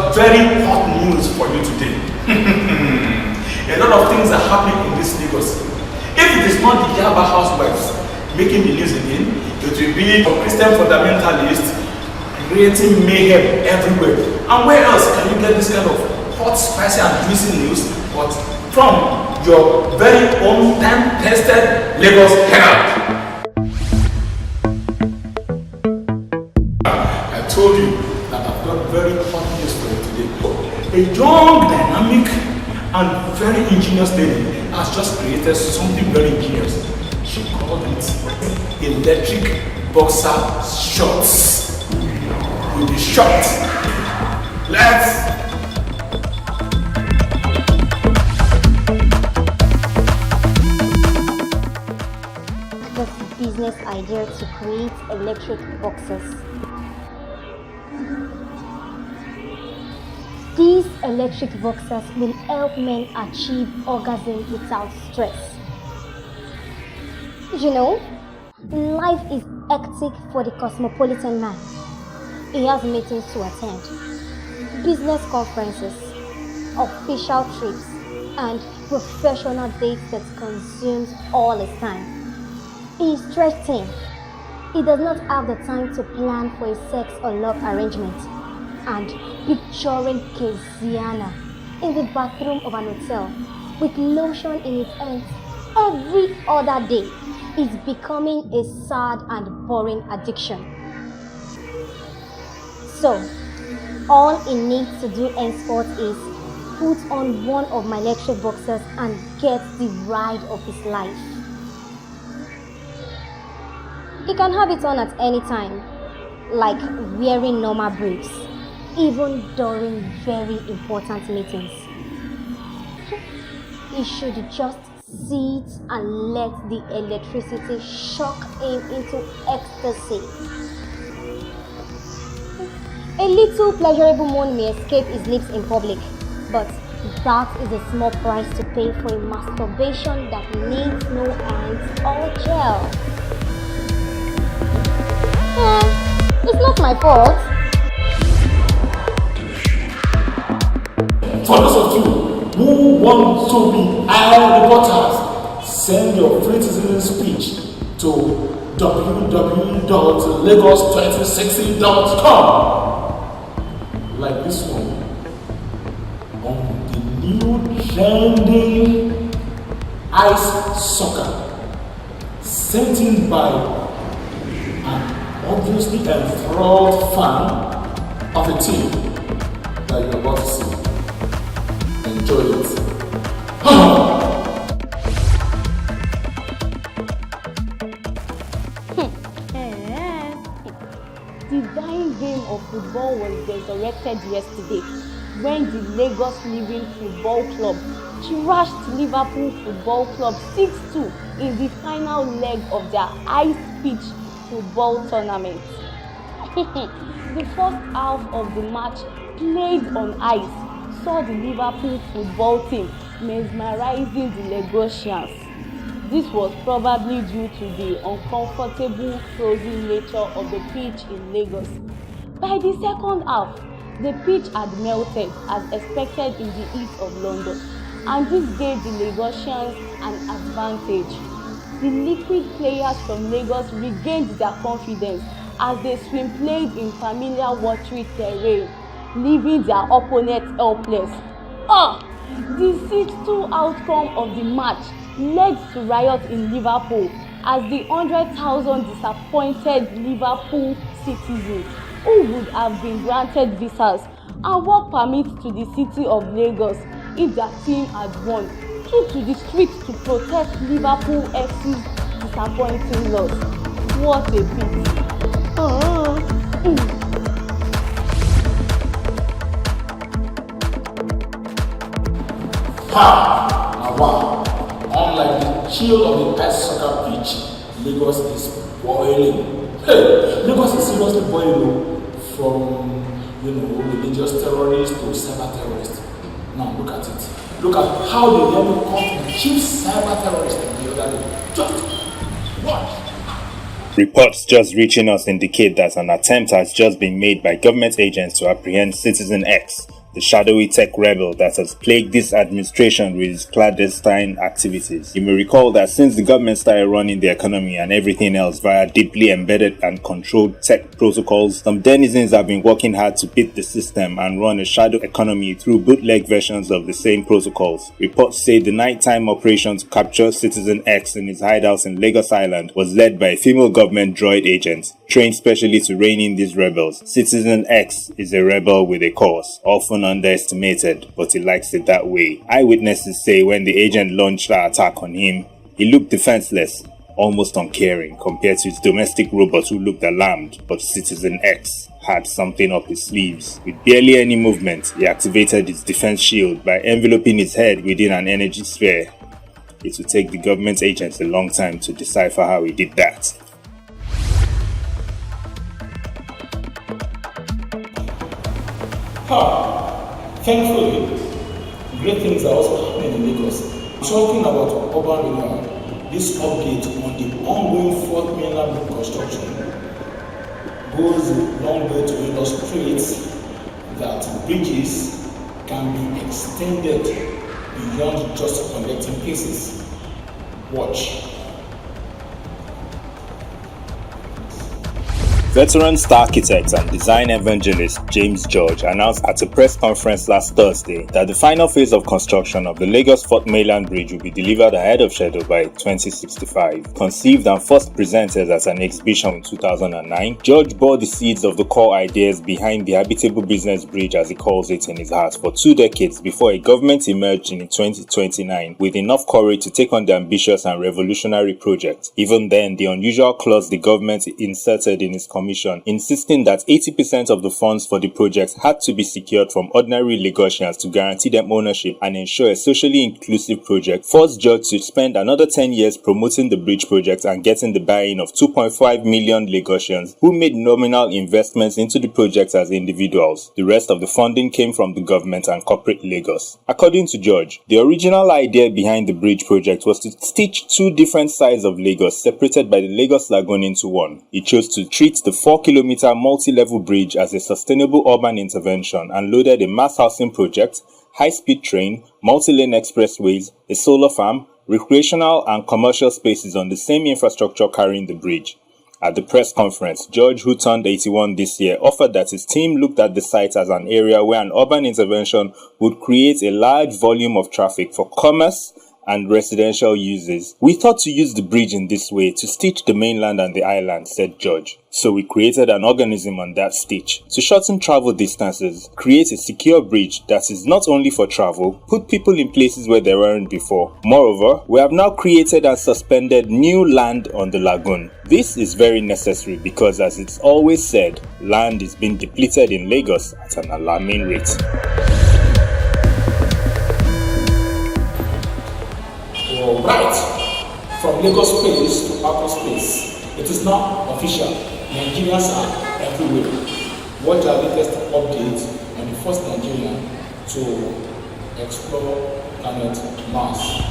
got very hot news for you today. A lot of things are happening in this Lagos. If it is not the Yaba housewives making the news again, it will be a Christian fundamentalist creating mayhem everywhere. And where else can you get this kind of hot, spicy, and juicy news but from your very own time-tested Lagos Herald? I told you that I've got very hot news for you today. A young, dynamic, and very ingenious lady has just created something very ingenious. She called it electric boxer shorts. You'll be shocked. Let's business idea to create electric boxers. These electric boxers will help men achieve orgasm without stress. You know, life is hectic for the cosmopolitan man. He has meetings to attend, business conferences, official trips, and professional dates that consumes all his time. He is stressed thin. He does not have the time to plan for a sex or love arrangement. And picturing Keziana in the bathroom of an hotel with lotion in his hands every other day is becoming a sad and boring addiction. So, all he needs to do henceforth is put on one of my electric boxers and get the ride of his life. He can have it on at any time, like wearing normal briefs, even during very important meetings. He should just sit and let the electricity shock him into ecstasy. A little pleasurable moan may escape his lips in public, but that is a small price to pay for a masturbation that needs no hands or gel. It's not my fault. For those of you who want to be our reporters, send your free citizen speech to www.lagos2060.com. Like this one on the new trending ice soccer sent in by an obviously enthralled fan of a team that you're about to see. Enjoy it. The dying game of football was resurrected yesterday when the Lagos Living Football Club thrashed Liverpool Football Club 6-2 in the final leg of their ice pitch football tournament. The first half of the match, played on ice, saw the Liverpool football team mesmerizing the Lagosians. This was probably due to the uncomfortable frozen nature of the pitch in Lagos. By the second half, the pitch had melted as expected in the heat of London, and this gave the Lagosians an advantage. The liquid players from Lagos regained their confidence as they swim played in familiar watery terrain, leaving their opponents helpless. The 6-2 outcome of the match led to riots in Liverpool as the 100,000 disappointed Liverpool citizens who would have been granted visas and work permits to the city of Lagos if their team had won took to the streets to protest Liverpool FC's disappointing loss. What a pity. Wow. Unlike the chill of the ice soccer pitch, Lagos is boiling. Hey, Lagos is seriously boiling from, religious terrorists to cyber terrorists. Now look at it. Look at how they nearly caught the chief cyber terrorist the other day. Just watch. Reports just reaching us indicate that an attempt has just been made by government agents to apprehend Citizen X, the shadowy tech rebel that has plagued this administration with its clandestine activities. You may recall that since the government started running the economy and everything else via deeply embedded and controlled tech protocols, some denizens have been working hard to beat the system and run a shadow economy through bootleg versions of the same protocols. Reports say the nighttime operation to capture Citizen X in his hideout in Lagos Island was led by a female government droid agent, trained specially to rein in these rebels. Citizen X is a rebel with a cause, often underestimated, but he likes it that way. Eyewitnesses say when the agent launched the attack on him, he looked defenseless, almost uncaring compared to his domestic robot who looked alarmed, but Citizen X had something up his sleeves. With barely any movement, he activated his defense shield by enveloping his head within an energy sphere. It would take the government agents a long time to decipher how he did that. Thankfully, great things are also happening in Lagos. Talking about urban renewal, this update on the ongoing 4th mainland construction goes a long way to illustrate that bridges can be extended beyond just connecting pieces. Watch. Veteran star architect and design evangelist James George announced at a press conference last Thursday that the final phase of construction of the Lagos 4th Mainland Bridge will be delivered ahead of schedule by 2065. Conceived and first presented as an exhibition in 2009, George bore the seeds of the core ideas behind the Habitable Business Bridge, as he calls it, in his heart for 2 decades before a government emerged in 2029 with enough courage to take on the ambitious and revolutionary project. Even then, the unusual clause the government inserted in its commission, insisting that 80% of the funds for the project had to be secured from ordinary Lagosians to guarantee them ownership and ensure a socially inclusive project, forced George to spend another 10 years promoting the bridge project and getting the buy-in of 2.5 million Lagosians who made nominal investments into the project as individuals. The rest of the funding came from the government and corporate Lagos. According to George, the original idea behind the bridge project was to stitch 2 different sides of Lagos separated by the Lagos Lagoon into one. He chose to treat the 4-kilometer multi-level bridge as a sustainable urban intervention and loaded a mass housing project, high-speed train, multi-lane expressways, a solar farm, recreational and commercial spaces on the same infrastructure carrying the bridge. At the press conference, George, who turned 81 this year, offered that his team looked at the site as an area where an urban intervention would create a large volume of traffic for commerce and residential uses. We thought to use the bridge in this way to stitch the mainland and the island, said George. So we created an organism on that stitch to shorten travel distances, create a secure bridge that is not only for travel, put people in places where they weren't before. Moreover, we have now created and suspended new land on the lagoon. This is very necessary because, as it's always said, land is being depleted in Lagos at an alarming rate. Right from Lagos space to outer space, it is now official. Nigerians are everywhere. Watch our latest update on the first Nigerian to explore planet Mars.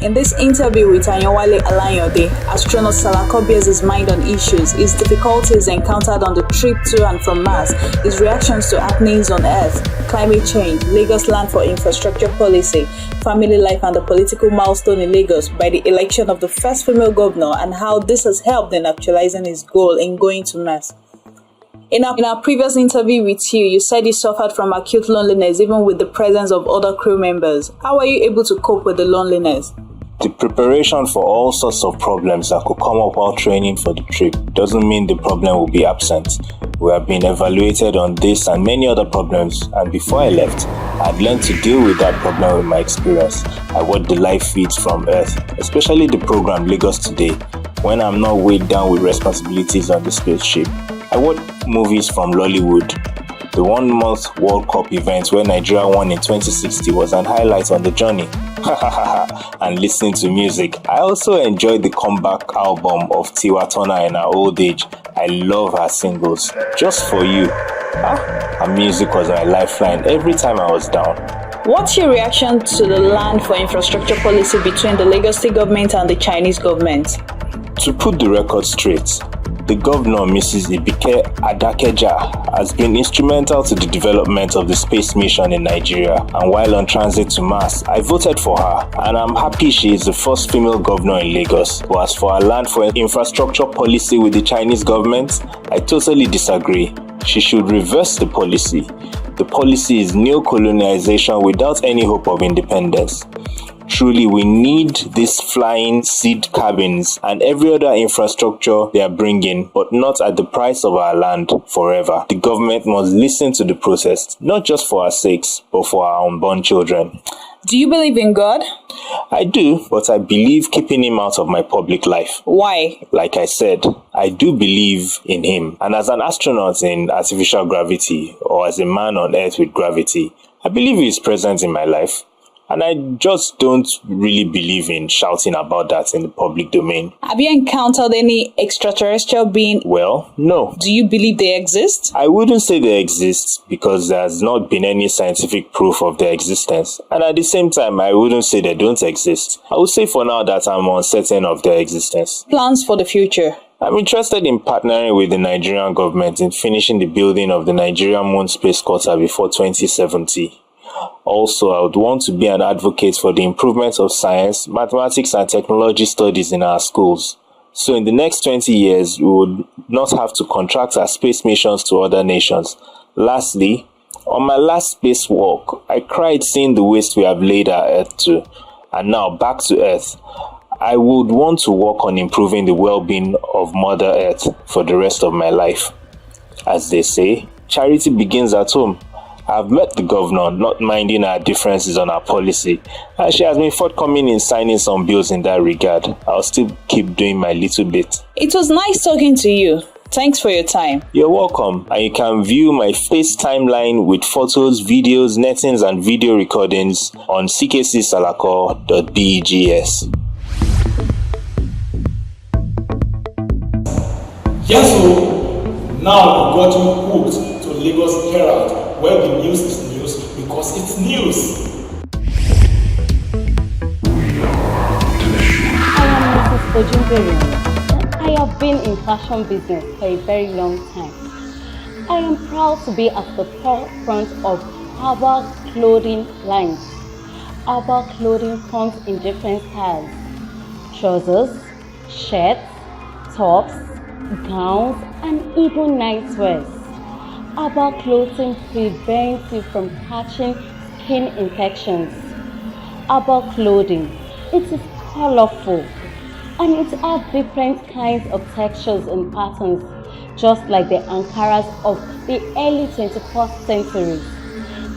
In this interview with Ayanwale Alayande, astronaut Salako bears his mind on issues, his difficulties encountered on the trip to and from Mars, his reactions to happenings on Earth, climate change, Lagos land for infrastructure policy, family life and the political milestone in Lagos by the election of the first female governor and how this has helped in actualizing his goal in going to Mars. In our previous interview with you, you said you suffered from acute loneliness even with the presence of other crew members. How are you able to cope with the loneliness? The preparation for all sorts of problems that could come up while training for the trip doesn't mean the problem will be absent. We have been evaluated on this and many other problems, and before I left, I'd learned to deal with that problem with my experience. I watch the live feeds from Earth, especially the program Lagos Today, when I'm not weighed down with responsibilities on the spaceship. I watch movies from Lollywood. The 1-month World Cup event where Nigeria won in 2060 was an highlight on the journey. And listening to music. I also enjoyed the comeback album of Tiwa Turner in her old age. I love her singles. Just for You. Her music was my lifeline every time I was down. What's your reaction to the land for infrastructure policy between the Lagos State government and the Chinese government? To put the record straight, The governor, Mrs. Ibike Adakeja, has been instrumental to the development of the space mission in Nigeria, and while on transit to Mars, I voted for her, and I'm happy she is the first female governor in Lagos. But as for her land for infrastructure policy with the Chinese government, I totally disagree. She should reverse the policy. The policy is neo-colonization without any hope of independence. Truly, we need these flying seed cabins and every other infrastructure they are bringing, but not at the price of our land forever. The government must listen to the protest, not just for our sakes, but for our unborn children. Do you believe in God? I do, but I believe keeping him out of my public life. Why? Like I said, I do believe in him. And as an astronaut in artificial gravity, or as a man on Earth with gravity, I believe he is present in my life. And I just don't really believe in shouting about that in the public domain. Have you encountered any extraterrestrial being? Well, no. Do you believe they exist? I wouldn't say they exist because there has not been any scientific proof of their existence. And at the same time, I wouldn't say they don't exist. I would say for now that I'm uncertain of their existence. Plans for the future? I'm interested in partnering with the Nigerian government in finishing the building of the Nigerian Moon Space Quarter before 2070. Also, I would want to be an advocate for the improvement of science, mathematics and technology studies in our schools. So in the next 20 years, we would not have to contract our space missions to other nations. Lastly, on my last spacewalk, I cried seeing the waste we have laid our Earth to. And now back to Earth. I would want to work on improving the well-being of Mother Earth for the rest of my life. As they say, charity begins at home. I've met the governor, not minding our differences on our policy, and she has been forthcoming in signing some bills in that regard. I'll still keep doing my little bit. It was nice talking to you. Thanks for your time. You're welcome, and you can view my face timeline with photos, videos, nettings, and video recordings on ckcsalako.begs. Yes, so now we got you hooked to Lagos Herald, where the news is news because it's news. I am Mrs. Ojunberi. I have been in fashion business for a very long time. I am proud to be at the forefront of our clothing lines. Our clothing comes in different styles: trousers, shirts, tops, gowns, and even nightwears. Our clothing prevents you from catching skin infections. Our clothing, it is colorful and it has different kinds of textures and patterns, just like the Ankaras of the early 21st century.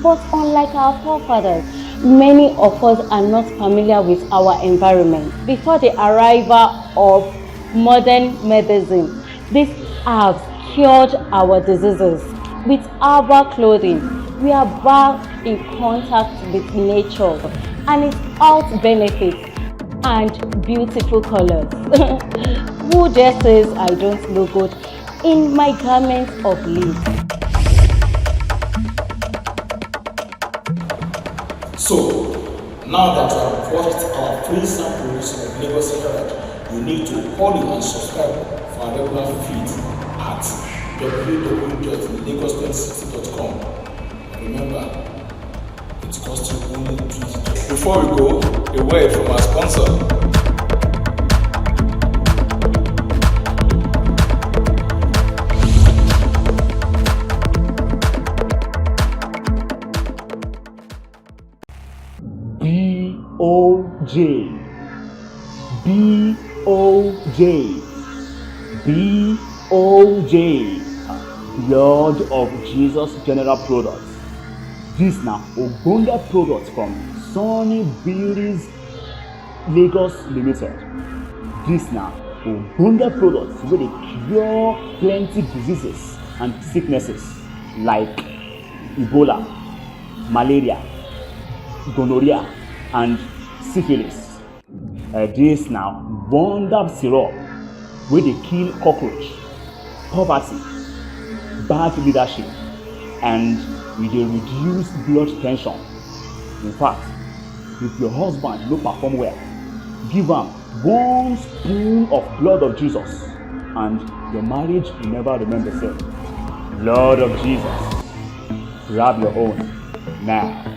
But unlike our forefathers, many of us are not familiar with our environment. Before the arrival of modern medicine, these herbs cured our diseases. With our clothing, we are back in contact with nature and its health benefits and beautiful colors. Who dare says I don't look good in my garments of leaves? So, now that you have watched our free samples of Lagos Herald, you need to follow and subscribe for our regular feed at www.lagos2060.com. Remember, it costs you only $20. Before we go, a word from our sponsor. BOJ, Blood of Jesus General Products. This now Ogbonge product from Sunny Beauties Lagos Limited. This now Ogbonge products where they cure plenty diseases and sicknesses like Ebola, malaria, gonorrhea, and syphilis. This now wonder syrup where they kill cockroach, poverty, bad leadership, and we dey reduce blood tension. In fact, if your husband no perform well, give am 1 spoon of blood of Jesus and your marriage will never remain the same. Lord of Jesus, grab your own now.